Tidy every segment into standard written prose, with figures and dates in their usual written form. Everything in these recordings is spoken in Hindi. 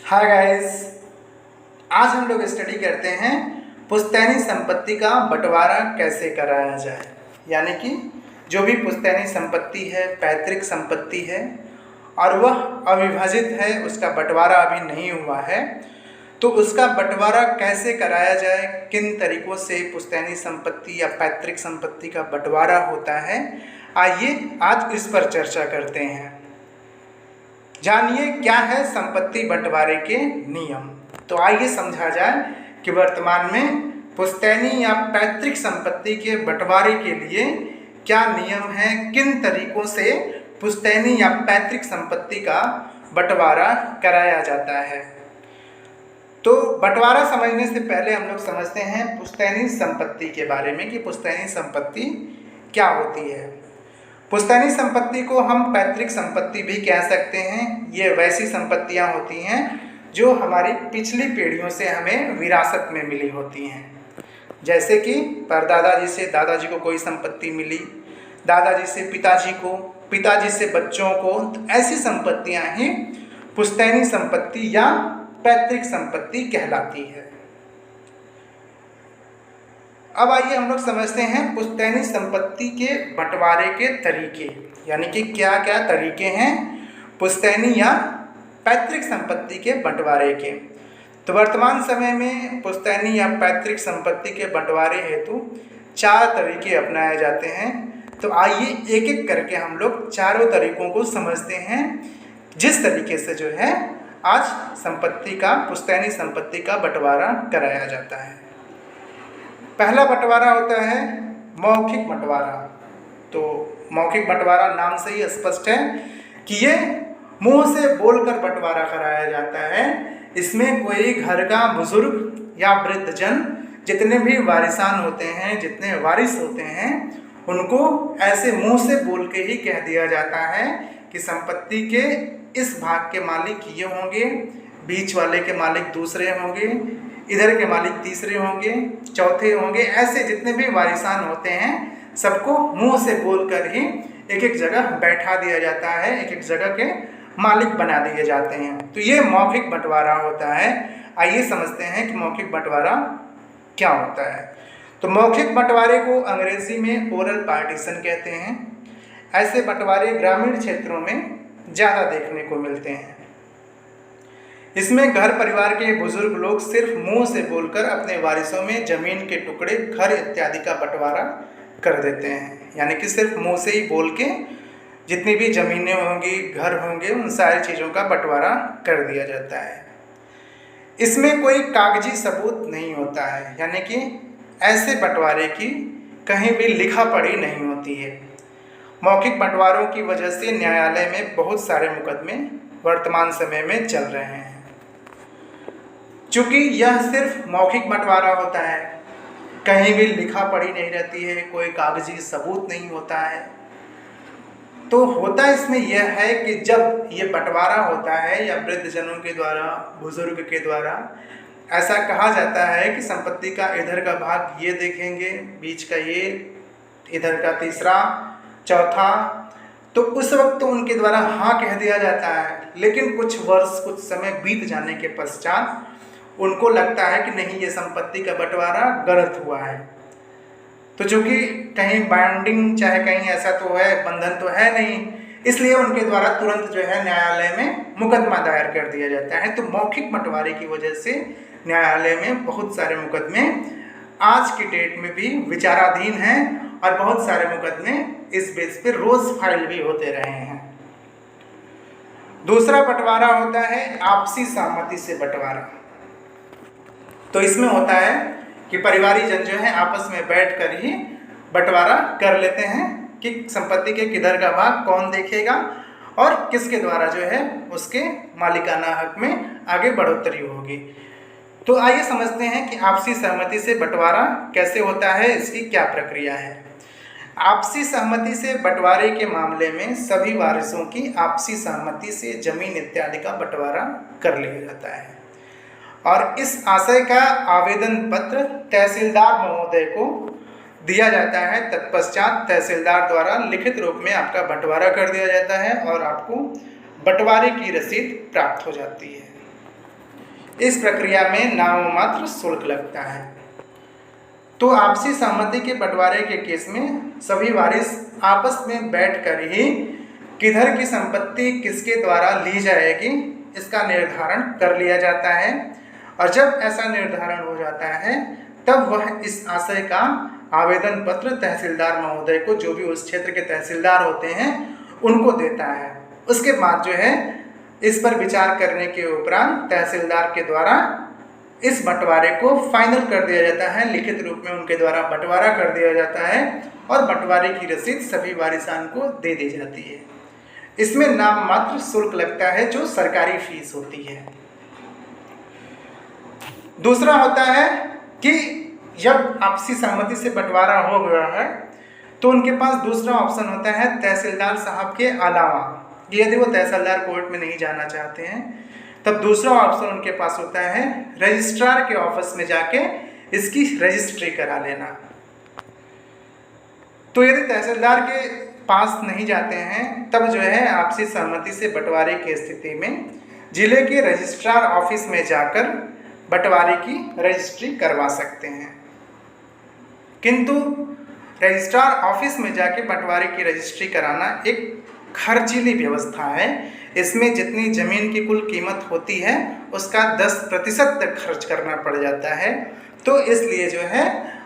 हाय गाइस, आज हम लोग स्टडी करते हैं पुश्तैनी संपत्ति का बंटवारा कैसे कराया जाए। यानी कि जो भी पुश्तैनी संपत्ति है, पैतृक संपत्ति है और वह अविभाजित है, उसका बंटवारा अभी नहीं हुआ है, तो उसका बंटवारा कैसे कराया जाए, किन तरीक़ों से पुश्तैनी संपत्ति या पैतृक संपत्ति का बंटवारा होता है, आइए आज इस पर चर्चा करते हैं। जानिए क्या है संपत्ति बंटवारे के नियम। तो आइए समझा जाए कि वर्तमान में पुश्तैनी या पैतृक संपत्ति के बंटवारे के लिए क्या नियम है, किन तरीक़ों से पुश्तैनी या पैतृक संपत्ति का बंटवारा कराया जाता है। तो बंटवारा समझने से पहले हम लोग समझते हैं पुश्तैनी संपत्ति के बारे में कि पुश्तैनी संपत्ति क्या होती है। पुश्तैनी संपत्ति को हम पैतृक संपत्ति भी कह सकते हैं। ये वैसी संपत्तियां होती हैं जो हमारी पिछली पीढ़ियों से हमें विरासत में मिली होती हैं। जैसे कि परदादा से दादाजी को कोई संपत्ति मिली, दादाजी से पिताजी को, पिताजी से बच्चों को, तो ऐसी संपत्तियां ही पुश्तैनी संपत्ति या पैतृक संपत्ति कहलाती है। अब आइए हम लोग समझते हैं पुश्तैनी संपत्ति के बंटवारे के तरीके, यानी कि क्या क्या तरीके हैं पुश्तैनी या पैतृक संपत्ति के बंटवारे के। तो वर्तमान समय में पुश्तैनी या पैतृक संपत्ति के बंटवारे हेतु 4 तरीके अपनाए जाते हैं। तो आइए एक एक करके हम लोग चारों तरीकों को समझते हैं, जिस तरीके से जो है आज संपत्ति का, पुश्तैनी संपत्ति का बंटवारा कराया जाता है। पहला बंटवारा होता है मौखिक बंटवारा। तो मौखिक बंटवारा नाम से ही स्पष्ट है कि ये मुंह से बोलकर बंटवारा कराया जाता है। इसमें कोई घर का बुजुर्ग या वृद्धजन, जितने भी वारिसान होते हैं, जितने वारिस होते हैं, उनको ऐसे मुंह से बोल के ही कह दिया जाता है कि संपत्ति के इस भाग के मालिक ये होंगे, बीच वाले के मालिक दूसरे होंगे, इधर के मालिक तीसरे होंगे, चौथे होंगे। ऐसे जितने भी वारिसान होते हैं सबको मुंह से बोलकर ही एक एक जगह बैठा दिया जाता है, एक एक जगह के मालिक बना दिए जाते हैं। तो ये मौखिक बंटवारा होता है। आइए समझते हैं कि मौखिक बंटवारा क्या होता है। तो मौखिक बंटवारे को अंग्रेजी में ओरल पार्टीशन कहते हैं। ऐसे बंटवारे ग्रामीण क्षेत्रों में ज़्यादा देखने को मिलते हैं। इसमें घर परिवार के बुजुर्ग लोग सिर्फ मुंह से बोलकर अपने वारिसों में जमीन के टुकड़े, घर इत्यादि का बंटवारा कर देते हैं। यानी कि सिर्फ मुंह से ही बोल के जितनी भी ज़मीनें होंगी, घर होंगे, उन सारी चीज़ों का बंटवारा कर दिया जाता है। इसमें कोई कागजी सबूत नहीं होता है, यानी कि ऐसे बंटवारे की कहीं भी लिखा पढ़ी नहीं होती है। मौखिक बंटवारों की वजह से न्यायालय में बहुत सारे मुकदमे वर्तमान समय में चल रहे हैं। चूँकि यह सिर्फ मौखिक बंटवारा होता है, कहीं भी लिखा पढ़ी नहीं रहती है, कोई कागजी सबूत नहीं होता है, तो होता इसमें यह है कि जब ये बंटवारा होता है या वृद्धजनों के द्वारा, बुजुर्ग के द्वारा ऐसा कहा जाता है कि संपत्ति का इधर का भाग ये देखेंगे, बीच का ये, इधर का तीसरा, चौथा, तो उस वक्त तो उनके द्वारा हाँ कह दिया जाता है। लेकिन कुछ वर्ष, कुछ समय बीत जाने के पश्चात उनको लगता है कि नहीं, ये संपत्ति का बंटवारा गलत हुआ है। तो चूँकि कहीं बाइंडिंग, चाहे कहीं ऐसा तो है, बंधन तो है नहीं, इसलिए उनके द्वारा तुरंत जो है न्यायालय में मुकदमा दायर कर दिया जाता है। तो मौखिक बंटवारे की वजह से न्यायालय में बहुत सारे मुकदमे आज की डेट में भी विचाराधीन हैं और बहुत सारे मुकदमे इस बेस पे रोज फाइल भी होते रहे हैं। दूसरा बंटवारा होता है आपसी सहमति से बंटवारा। तो इसमें होता है कि परिवारीजन जो है आपस में बैठकर ही बंटवारा कर लेते हैं कि संपत्ति के किधर का भाग कौन देखेगा और किसके द्वारा जो है उसके मालिकाना हक में आगे बढ़ोतरी होगी। तो आइए समझते हैं कि आपसी सहमति से बंटवारा कैसे होता है, इसकी क्या प्रक्रिया है। आपसी सहमति से बंटवारे के मामले में सभी वारिसों की आपसी सहमति से जमीन इत्यादि का बंटवारा कर लिया जाता है और इस आशय का आवेदन पत्र तहसीलदार महोदय को दिया जाता है। तत्पश्चात तहसीलदार द्वारा लिखित रूप में आपका बंटवारा कर दिया जाता है और आपको बंटवारे की रसीद प्राप्त हो जाती है। इस प्रक्रिया में नाममात्र शुल्क लगता है। तो आपसी सहमति के बंटवारे के केस में सभी वारिस आपस में बैठकर ही किधर की संपत्ति किसके द्वारा ली जाएगी इसका निर्धारण कर लिया जाता है। और जब ऐसा निर्धारण हो जाता है तब वह इस आशय का आवेदन पत्र तहसीलदार महोदय को, जो भी उस क्षेत्र के तहसीलदार होते हैं, उनको देता है। उसके बाद जो है इस पर विचार करने के उपरांत तहसीलदार के द्वारा इस बंटवारे को फाइनल कर दिया जाता है, लिखित रूप में उनके द्वारा बंटवारा कर दिया जाता है और बंटवारे की रसीद सभी वारिसान को दे दी जाती है। इसमें नाम मात्र शुल्क लगता है जो सरकारी फीस होती है। दूसरा होता है कि जब आपसी सहमति से बंटवारा हो गया है तो उनके पास दूसरा ऑप्शन होता है तहसीलदार साहब के अलावा, यदि वो तहसीलदार कोर्ट में नहीं जाना चाहते हैं तब दूसरा ऑप्शन उनके पास होता है रजिस्ट्रार के ऑफिस में जाके इसकी रजिस्ट्री करा लेना। तो यदि तहसीलदार के पास नहीं जाते हैं तब जो है आपसी सहमति से बंटवारे की स्थिति में जिले के रजिस्ट्रार ऑफिस में जाकर बंटवारे की रजिस्ट्री करवा सकते हैं। किंतु रजिस्ट्रार ऑफिस में जाके बंटवारे की रजिस्ट्री कराना एक खर्चीली व्यवस्था है। इसमें जितनी जमीन की कुल कीमत होती है उसका 10% तक खर्च करना पड़ जाता है। तो इसलिए जो है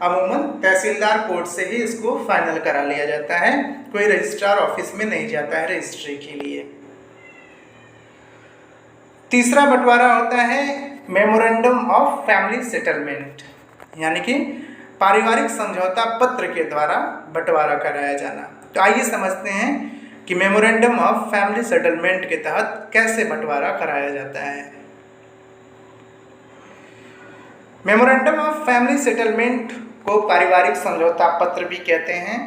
अमूमन तहसीलदार कोर्ट से ही इसको फाइनल करा लिया जाता है, कोई रजिस्ट्रार ऑफिस में नहीं जाता है रजिस्ट्री के लिए। तीसरा बंटवारा होता है मेमोरेंडम ऑफ फैमिली सेटलमेंट, यानी कि पारिवारिक समझौता पत्र के द्वारा बंटवारा कराया जाना। तो आइए समझते हैं कि मेमोरेंडम ऑफ फैमिली सेटलमेंट के तहत कैसे बंटवारा कराया जाता है। मेमोरेंडम ऑफ फैमिली सेटलमेंट को पारिवारिक समझौता पत्र भी कहते हैं।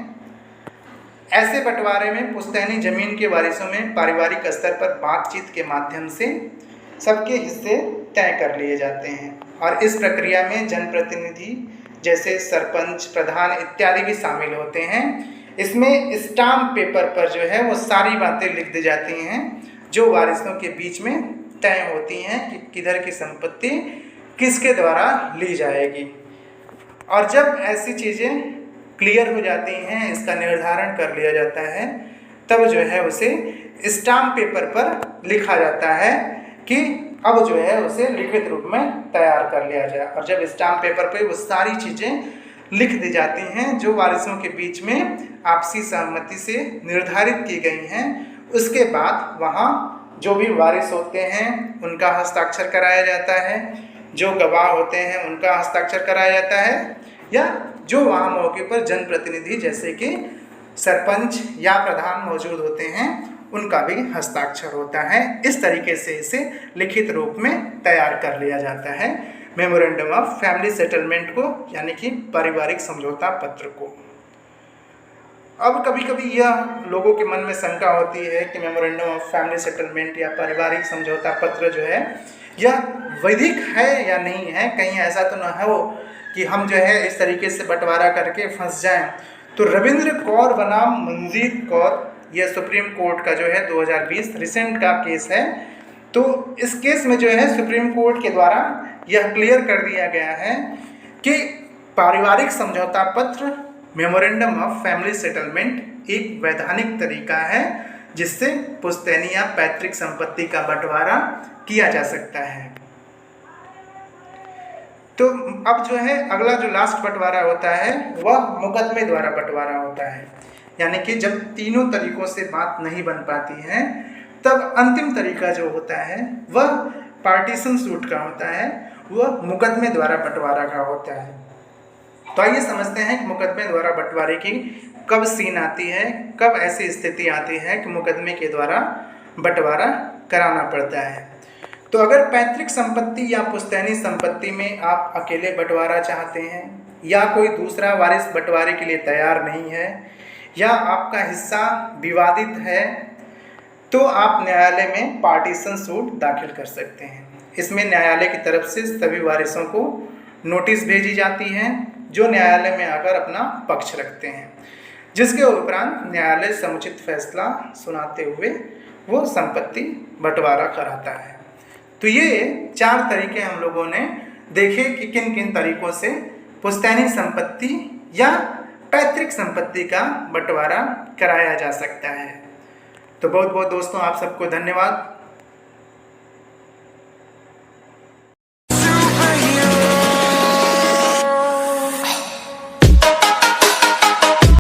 ऐसे बंटवारे में पुश्तैनी जमीन के वारिसों में पारिवारिक स्तर पर बातचीत के माध्यम से सबके हिस्से तय कर लिए जाते हैं और इस प्रक्रिया में जनप्रतिनिधि जैसे सरपंच, प्रधान इत्यादि भी शामिल होते हैं। इसमें स्टाम्प पेपर पर जो है वो सारी बातें लिख दी जाती हैं जो वारिसों के बीच में तय होती हैं कि किधर की संपत्ति किसके द्वारा ली जाएगी। और जब ऐसी चीज़ें क्लियर हो जाती हैं, इसका निर्धारण कर लिया जाता है, तब जो है उसे स्टाम्प पेपर पर लिखा जाता है कि अब जो है उसे लिखित रूप में तैयार कर लिया जाए। और जब स्टाम्प पेपर पे वो सारी चीज़ें लिख दी जाती हैं जो वारिसों के बीच में आपसी सहमति से निर्धारित की गई हैं, उसके बाद वहाँ जो भी वारिस होते हैं उनका हस्ताक्षर कराया जाता है, जो गवाह होते हैं उनका हस्ताक्षर कराया जाता है, या जो वहाँ मौके पर जनप्रतिनिधि जैसे कि सरपंच या प्रधान मौजूद होते हैं उनका भी हस्ताक्षर होता है। इस तरीके से इसे लिखित रूप में तैयार कर लिया जाता है मेमोरेंडम ऑफ फैमिली सेटलमेंट को, यानी कि पारिवारिक समझौता पत्र को। अब कभी कभी यह लोगों के मन में शंका होती है कि मेमोरेंडम ऑफ फैमिली सेटलमेंट या पारिवारिक समझौता पत्र जो है यह वैधिक है या नहीं है, कहीं ऐसा तो न हो कि हम जो है इस तरीके से बंटवारा करके फंस जाएं। तो रविंद्र कौर बनाम मंजीत कौर, यह सुप्रीम कोर्ट का जो है 2020 रिसेंट का केस है। तो इस केस में जो है सुप्रीम कोर्ट के द्वारा यह क्लियर कर दिया गया है कि पारिवारिक समझौता पत्र मेमोरेंडम ऑफ फैमिली सेटलमेंट एक वैधानिक तरीका है जिससे पुश्तैनी या पैतृक संपत्ति का बंटवारा किया जा सकता है। तो अब जो है अगला जो लास्ट बंटवारा होता है वह मुकदमे द्वारा बंटवारा होता है, यानी कि जब तीनों तरीकों से बात नहीं बन पाती है तब अंतिम तरीका जो होता है वह पार्टीशन सूट का होता है, वह मुकदमे द्वारा बंटवारा का होता है। तो आइए समझते हैं कि मुकदमे द्वारा बंटवारे की कब सीन आती है, कब ऐसी स्थिति आती है कि मुकदमे के द्वारा बंटवारा कराना पड़ता है। तो अगर पैतृक संपत्ति या पुश्तैनी संपत्ति में आप अकेले बंटवारा चाहते हैं या कोई दूसरा वारिस बंटवारे के लिए तैयार नहीं है या आपका हिस्सा विवादित है तो आप न्यायालय में पार्टीशन सूट दाखिल कर सकते हैं। इसमें न्यायालय की तरफ से सभी वारिसों को नोटिस भेजी जाती है जो न्यायालय में आकर अपना पक्ष रखते हैं, जिसके उपरांत न्यायालय समुचित फैसला सुनाते हुए वो संपत्ति बंटवारा कराता है। तो ये 4 तरीके हम लोगों ने देखे कि किन किन तरीकों से पुश्तैनी संपत्ति या पैतृक संपत्ति का बंटवारा कराया जा सकता है। तो बहुत बहुत दोस्तों आप सबको धन्यवाद।